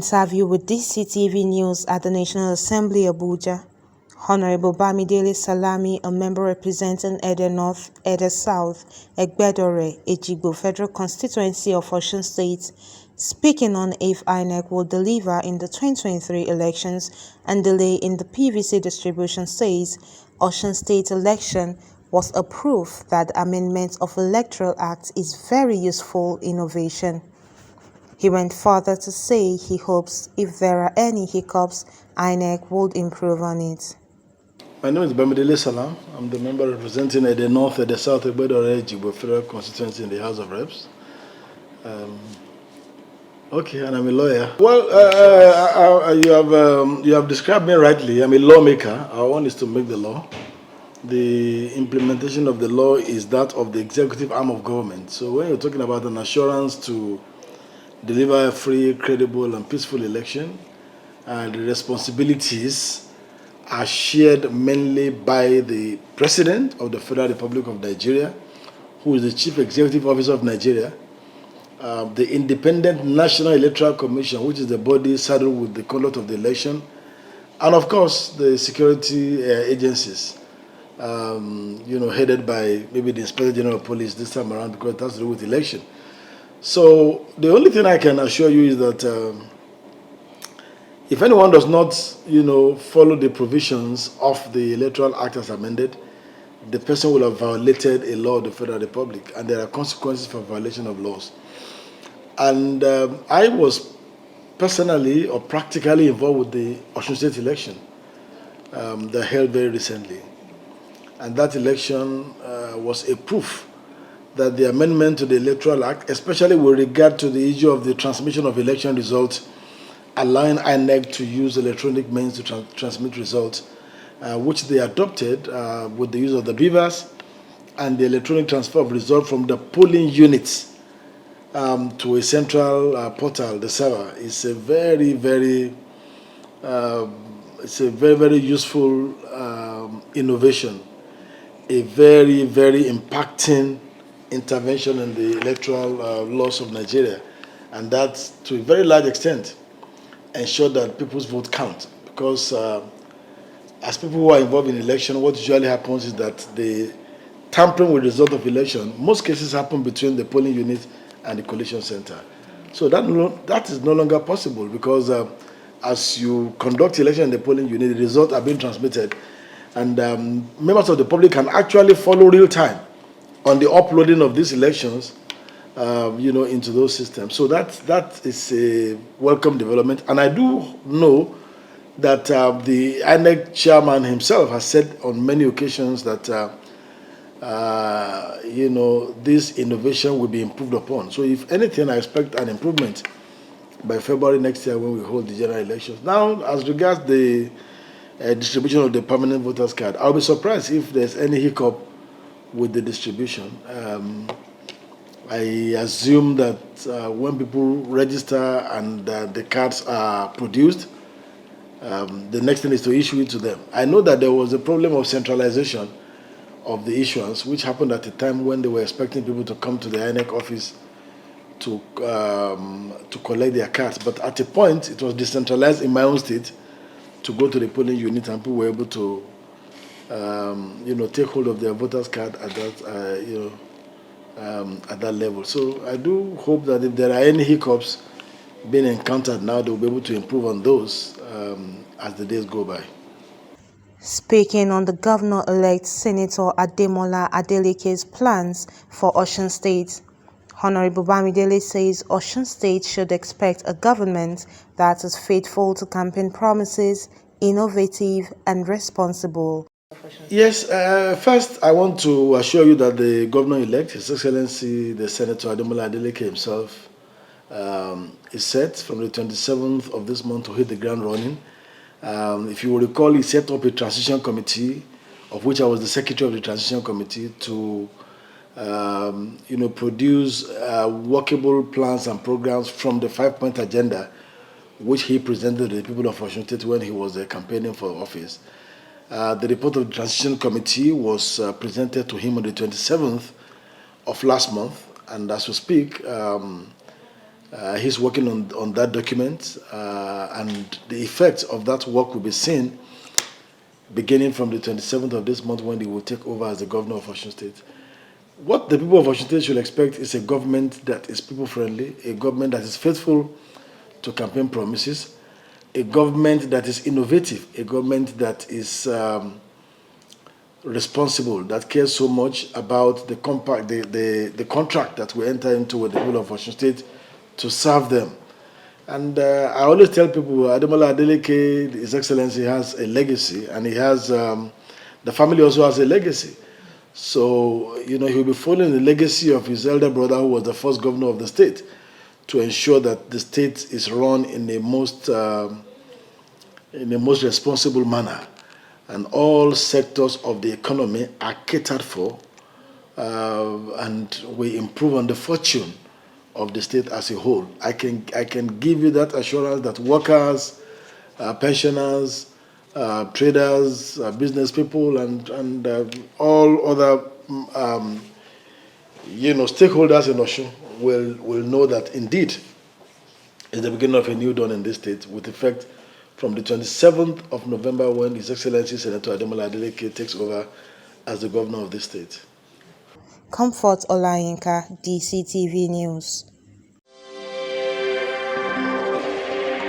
interview with DCTV News at the National Assembly Abuja, Honorable Bamidele Salam, a member representing Ede North, Ede South, Egbedore, Ejigbo Federal Constituency of Osun State, speaking on if INEC will deliver in the 2023 elections and delay in the PVC distribution, says Osun State election was a proof that the amendment of Electoral Act is very useful innovation. He went further to say he hopes if there are any hiccups, INEC would improve on it. My name is Bamidele Salam. I'm the member representing the North and the South Egbedore Ejigbo Federal Constituency in the House of Reps. Okay, and I'm a lawyer. Well, you have described me rightly. I'm a lawmaker. Our one is to make the law. The implementation of the law is that of the executive arm of government. So when you're talking about an assurance to deliver a free, credible, and peaceful election, the responsibilities are shared mainly by the President of the Federal Republic of Nigeria, who is the Chief Executive Officer of Nigeria, the Independent National Electoral Commission, which is the body saddled with the conduct of the election, and of course the security agencies, headed by maybe the Inspector General of Police this time around, because it has to do with election. So the only thing I can assure you is that if anyone does not, follow the provisions of the Electoral Act as amended, the person will have violated a law of the Federal Republic, and there are consequences for violation of laws. And I was personally or practically involved with the Osun State election that held very recently. And that election was a proof that the amendment to the Electoral Act, especially with regard to the issue of the transmission of election results, allowing INEC to use electronic means to transmit results, which they adopted with the use of the beavers and the electronic transfer of results from the polling units to a central portal, the server, is a very, very useful innovation, a very, very impacting intervention in the electoral laws of Nigeria, and that to a very large extent ensure that people's vote count. Because as people who are involved in election, what usually happens is that the tampering with the result of election, most cases happen between the polling unit and the collation center. So that is no longer possible, because as you conduct election in the polling unit, the results are being transmitted, and members of the public can actually follow real time on the uploading of these elections, into those systems. So that is a welcome development. And I do know that the INEC chairman himself has said on many occasions that, this innovation will be improved upon. So if anything, I expect an improvement by February next year when we hold the general elections. Now, as regards the distribution of the permanent voters card, I'll be surprised if there's any hiccup with the distribution. I assume that when people register and the cards are produced, the next thing is to issue it to them. I know that there was a problem of centralization of the issuance, which happened at a time when they were expecting people to come to the INEC office to collect their cards. But at a point, it was decentralized in my own state to go to the polling unit, and people were able to take hold of their voters card at that, at that level. So I do hope that if there are any hiccups being encountered now, they'll be able to improve on those as the days go by. Speaking on the Governor-elect Senator Ademola Adeleke's plans for Osun State, Honorable Bamidele says Osun State should expect a government that is faithful to campaign promises, innovative and responsible. Yes, first I want to assure you that the Governor-elect, His Excellency the Senator Ademola Adeleke himself, is set from the 27th of this month to hit the ground running. If you will recall, he set up a transition committee, of which I was the secretary of the transition committee, to produce workable plans and programs from the 5-point agenda, which he presented to the people of Osun State when he was campaigning for office. The report of the transition committee was presented to him on the 27th of last month, and as we speak, He's working on that document, and the effects of that work will be seen beginning from the 27th of this month when he will take over as the governor of Osun State. What the people of Osun State should expect is a government that is people-friendly, a government that is faithful to campaign promises, a government that is innovative, a government that is responsible, that cares so much about the contract that we enter into with the people of Osun State to serve them. And I always tell people, Ademola Adeleke, His Excellency, has a legacy, and he has the family also has a legacy. So, he'll be following the legacy of his elder brother, who was the first governor of the state, to ensure that the state is run in a most responsible manner, and all sectors of the economy are catered for, and we improve on the fortune of the state as a whole. I can give you that assurance that workers, pensioners, traders, business people, and all other stakeholders in Osun will know that indeed it's the beginning of a new dawn in this state, with effect from the 27th of November, when His Excellency Senator Ademola Adeleke takes over as the governor of this state. Comfort Olayinka, DCTV News.